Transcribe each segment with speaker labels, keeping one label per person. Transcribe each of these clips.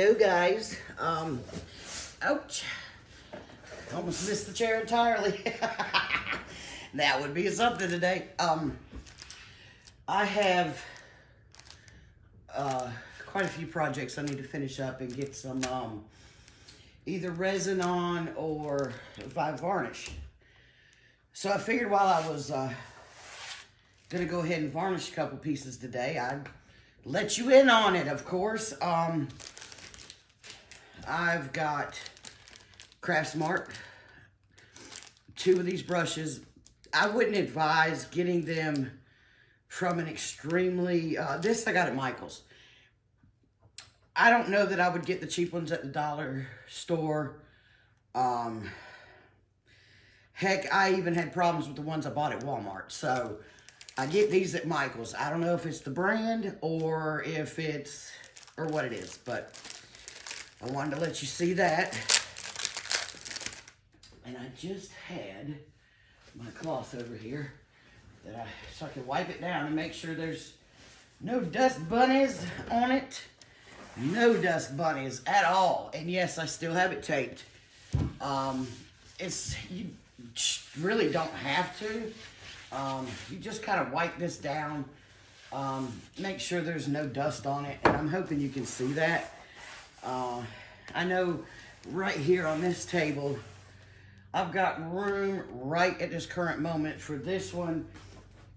Speaker 1: Hello guys. Ouch. Almost missed the chair entirely. That would be something today. I have quite a few projects I need to finish up and get some either resin on or varnish. So I figured while I was gonna go ahead and varnish a couple pieces today, I'd let you in on it, of course. I've got Craftsmart, 2 of these brushes. I wouldn't advise getting them from an extremely, this I got at Michael's. I don't know that I would get the cheap ones at the dollar store. Heck, I even had problems with the ones I bought at Walmart. So I get these at Michael's. I don't know if it's the brand or if it's, or what it is, but I wanted to let you see that. And I just had my cloth over here so I can wipe it down and make sure there's no dust bunnies on it. No dust bunnies at all. And yes, I still have it taped. You really don't have to. You just kind of wipe this down. Make sure there's no dust on it. And I'm hoping you can see that. I know right here on this table, I've got room right at this current moment for this one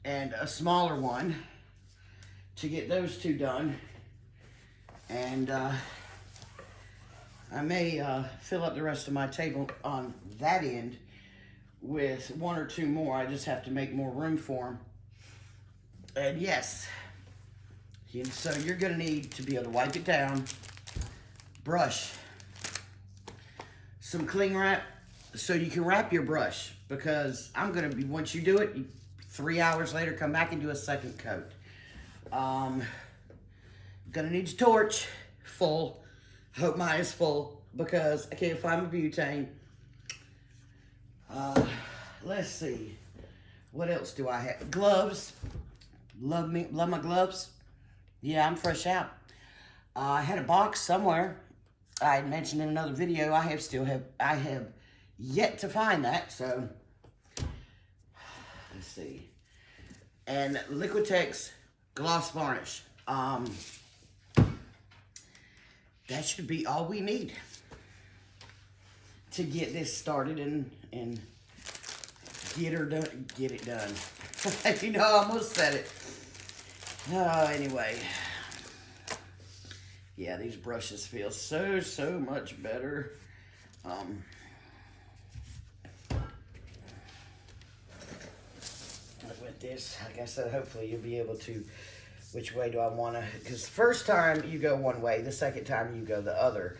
Speaker 1: and a smaller one to get those 2 done. And I may fill up the rest of my table on that end with 1 or 2 more. I just have to make more room for them. And yes, so you're gonna need to be able to wipe it down, brush, some cling wrap so you can wrap your brush, because I'm gonna be, once you do it, 3 hours later, come back and do a second coat. Gonna need your torch full. Hope mine is full because I can't find my butane. Let's see. What else do I have? Gloves. Love my gloves. Yeah, I'm fresh out. I had a box somewhere. I had mentioned in another video. I have yet to find that. So let's see. And Liquitex gloss varnish. That should be all we need to get this started and get it done. You know, I almost said it. Anyway. Yeah, these brushes feel so much better. With this, like I said, hopefully you'll be able to, which way do I want to, because the first time you go one way, the second time you go the other.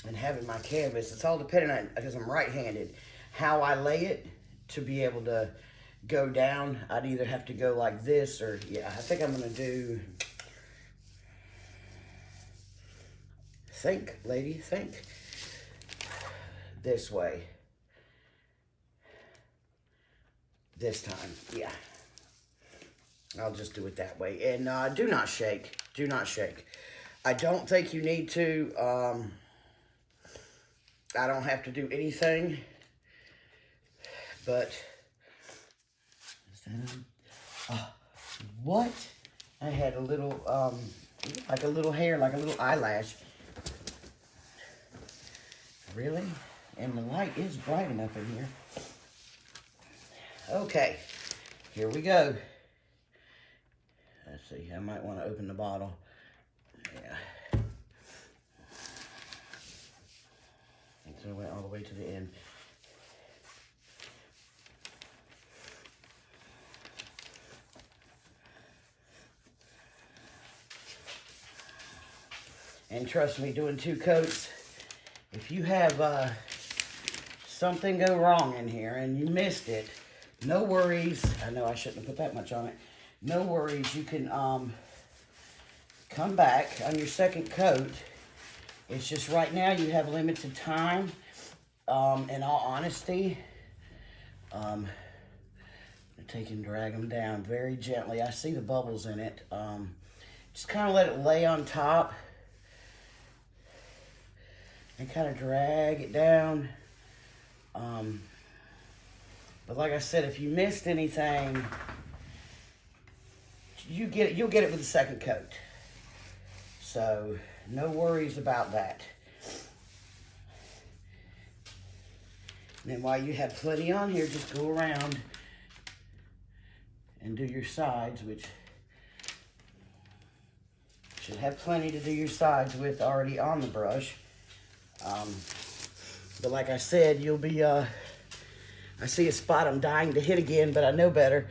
Speaker 1: And having my canvas, it's all dependent on, because I'm right-handed, how I lay it to be able to go down. I'd either have to go like this or, yeah, I think I'm going to do, think, lady, think, this way. This time, yeah. I'll just do it that way. And do not shake. Do not shake. I don't think you need to. I don't have to do anything. But what? I had a little, like a little hair, like a little eyelash. Really? And the light is bright enough in here. Okay, here we go. Let's see, I might want to open the bottle. Yeah. So I went all the way to the end. And trust me, doing 2 coats, if you have something go wrong in here and you missed it, no worries. I know I shouldn't have put that much on it. No worries. You can come back on your second coat. It's just right now you have limited time. In all honesty, take and drag them down very gently. I see the bubbles in it. Just kind of let it lay on top and kind of drag it down. But like I said, if you missed anything, you'll get it with the second coat. So no worries about that. And then while you have plenty on here, just go around and do your sides, which should have plenty to do your sides with already on the brush. But like I said, you'll be, I see a spot I'm dying to hit again, but I know better.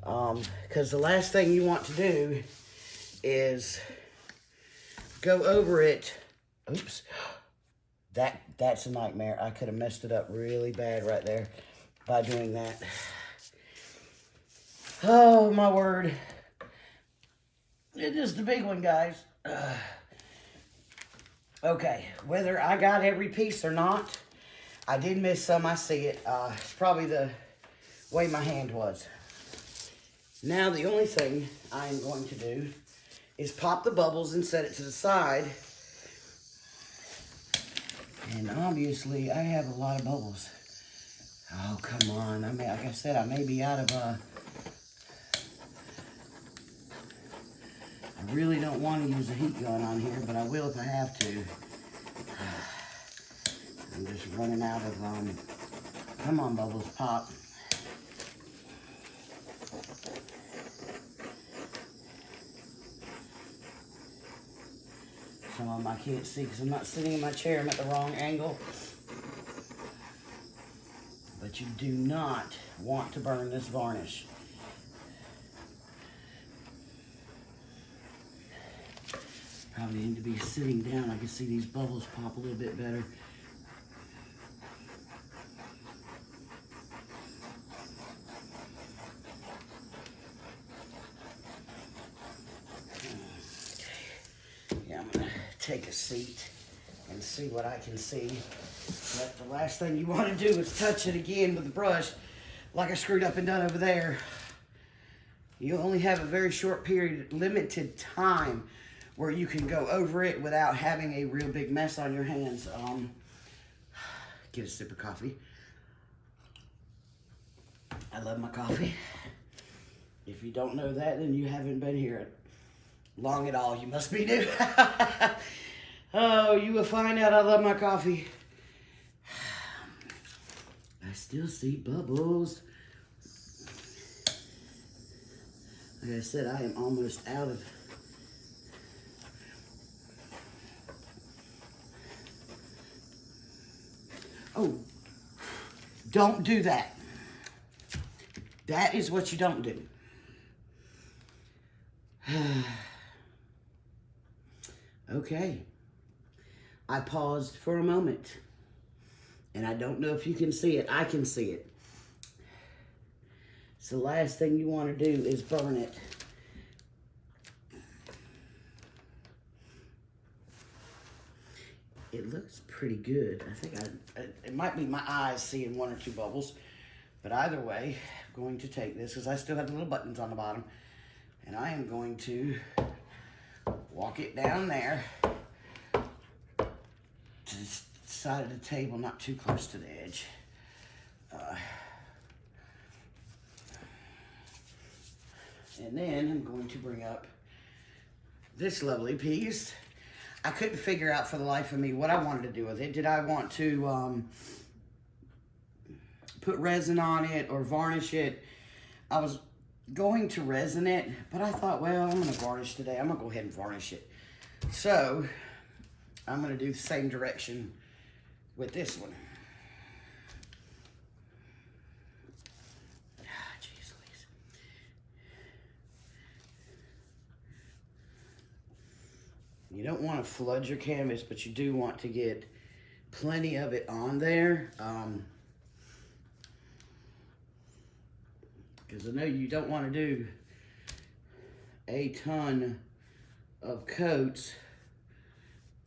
Speaker 1: Because the last thing you want to do is go over it. Oops. That's a nightmare. I could have messed it up really bad right there by doing that. Oh, my word. It is the big one, guys. Okay, whether I got every piece or not, I did miss some. I see it. It's probably the way my hand was. Now, the only thing I am going to do is pop the bubbles and set it to the side. And obviously, I have a lot of bubbles. Oh, come on. I mean, like I said, I may be out of, I really don't want to use a heat gun on here, but I will if I have to. I'm just running out of, come on, bubbles, pop. Some of them I can't see because I'm not sitting in my chair. I'm at the wrong angle. But you do not want to burn this varnish. Probably need to be sitting down. I can see these bubbles pop a little bit better. Take a seat and see what I can see. But the last thing you want to do is touch it again with the brush like I screwed up and done over there. You only have a very short period, limited time where you can go over it without having a real big mess on your hands. Get a sip of coffee. I love my coffee. If you don't know that, then you haven't been here long at all. You must be new. Oh, you will find out I love my coffee. I still see bubbles. Like I said, I am almost out of. Oh, don't do that. That is what you don't do. Okay. I paused for a moment. And I don't know if you can see it. I can see it. So the last thing you want to do is burn it. It looks pretty good. I think it might be my eyes seeing one or two bubbles. But either way, I'm going to take this because I still have the little buttons on the bottom. And I am going to walk it down there to the side of the table, not too close to the edge. And then I'm going to bring up this lovely piece. I couldn't figure out for the life of me what I wanted to do with it. Did I want to put resin on it or varnish it? I was going to resin it, but I thought, well, I'm going to varnish today. I'm going to go ahead and varnish it. So I'm going to do the same direction with this one. Jeez Louise. You don't want to flood your canvas, but you do want to get plenty of it on there. Because I know you don't want to do a ton of coats.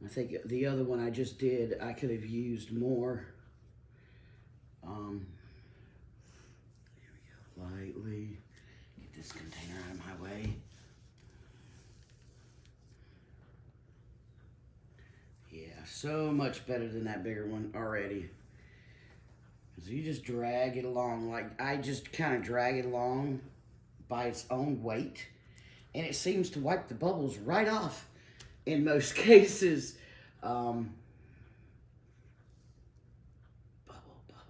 Speaker 1: I think the other one I just did, I could have used more. Here we go, lightly. Get this container out of my way. so much better than that bigger one already. So you just drag it along, like I just kind of drag it along by its own weight, and it seems to wipe the bubbles right off in most cases. Bubble,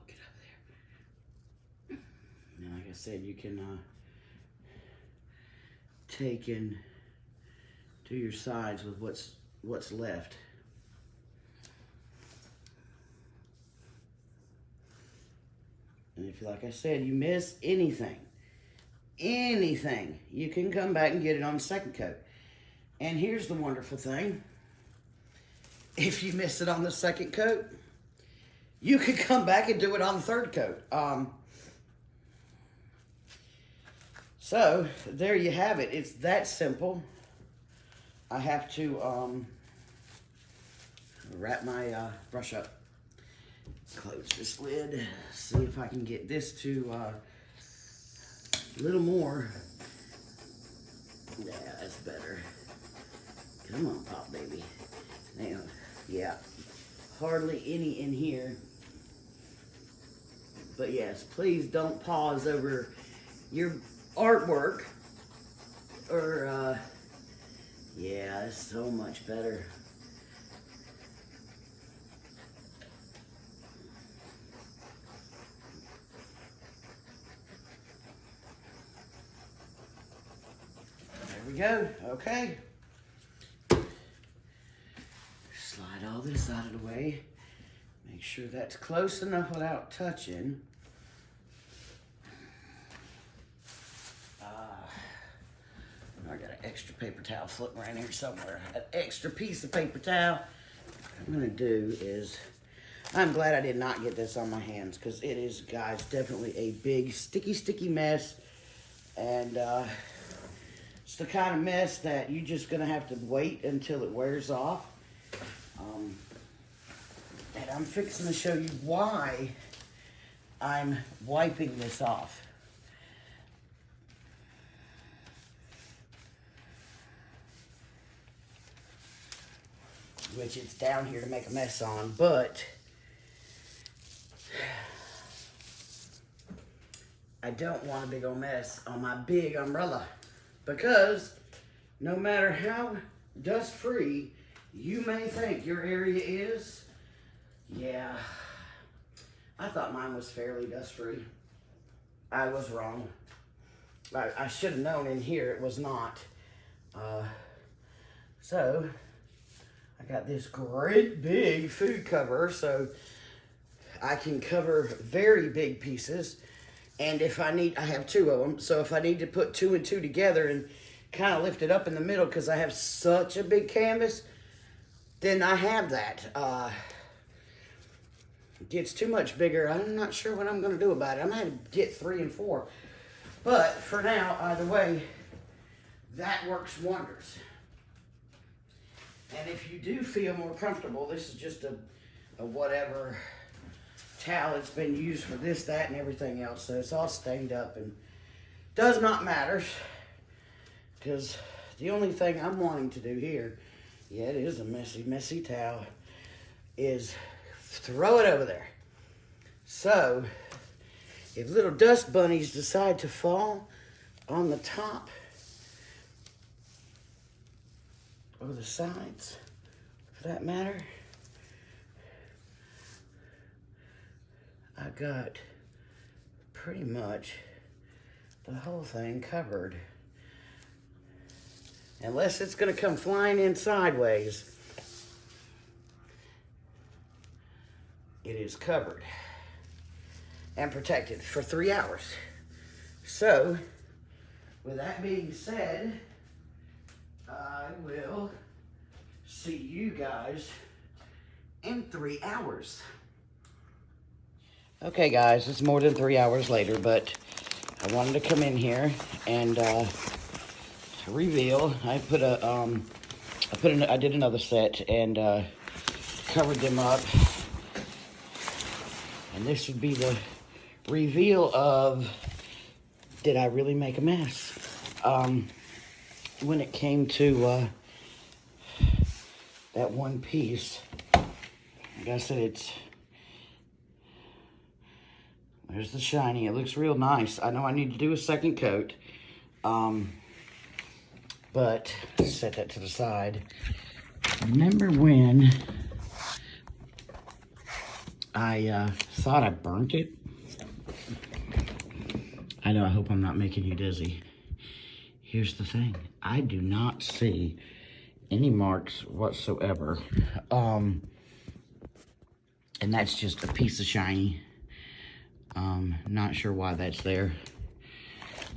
Speaker 1: get up there. And like I said, you can take and do your sides with what's left. And if, like I said, you miss anything, you can come back and get it on the second coat. And here's the wonderful thing. If you miss it on the second coat, you can come back and do it on the third coat. So there you have it. It's that simple. I have to wrap my brush up. Close this lid. See if I can get this to a little more. Yeah, that's better. Come on, Pop Baby. Now, yeah, hardly any in here. But yes, please don't pause over your artwork. Or, yeah, it's so much better. There we go. Okay. Slide all this out of the way. Make sure that's close enough without touching. I got an extra paper towel floating around here somewhere. An extra piece of paper towel. What I'm gonna do is, I'm glad I did not get this on my hands, because it is, guys, definitely a big sticky mess. And it's the kind of mess that you're just gonna have to wait until it wears off. And I'm fixing to show you why I'm wiping this off. Which it's down here to make a mess on, but I don't want a big old mess on my big umbrella, because no matter how dust-free you may think your area is, yeah, I thought mine was fairly dust-free. I was wrong. I should have known in here it was not. So I got this great big food cover, so I can cover very big pieces. And if I need, I have two of them, so if I need to put two and two together and kind of lift it up in the middle, because I have such a big canvas, then I have that. It gets too much bigger, I'm not sure what I'm going to do about it. I'm going to have to get 3 and 4. But for now, either way, that works wonders. And if you do feel more comfortable, this is just a whatever towel. It's been used for this, that, and everything else. So it's all stained up and does not matter. Because the only thing I'm wanting to do here, yeah, it is a messy towel, is throw it over there. So if little dust bunnies decide to fall on the top or the sides, for that matter, I got pretty much the whole thing covered. Unless it's gonna come flying in sideways, it is covered and protected for 3 hours. So, with that being said, I will see you guys in 3 hours. Okay guys, it's more than 3 hours later, but I wanted to come in here and reveal. I did another set and covered them up. And this would be the reveal of, did I really make a mess? When it came to that one piece like I said, there's the shiny. It looks real nice. I know I need to do a second coat. But set that to the side. Remember when I thought I burnt it? I know, I hope I'm not making you dizzy. Here's the thing. I do not see any marks whatsoever. And that's just a piece of shiny. Not sure why that's there.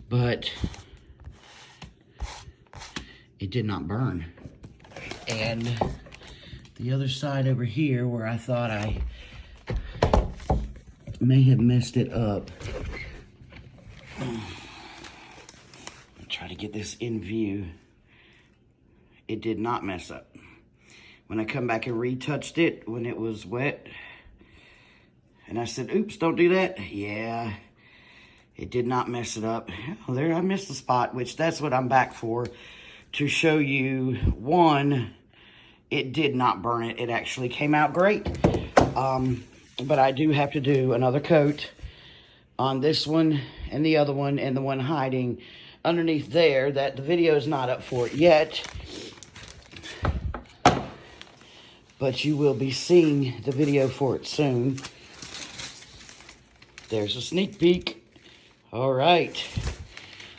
Speaker 1: But it did not burn. And the other side over here where I thought I may have messed it up. I'll try to get this in view. It did not mess up. When I come back and retouched it when it was wet, and I said, oops, don't do that. Yeah, it did not mess it up. Oh, there, I missed the spot, which that's what I'm back for. To show you, one, it did not burn it. It actually came out great. But I do have to do another coat on this one and the other one and the one hiding underneath there that the video is not up for it yet. But you will be seeing the video for it soon. There's a sneak peek. All right.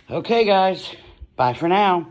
Speaker 1: Okay, guys. Bye for now.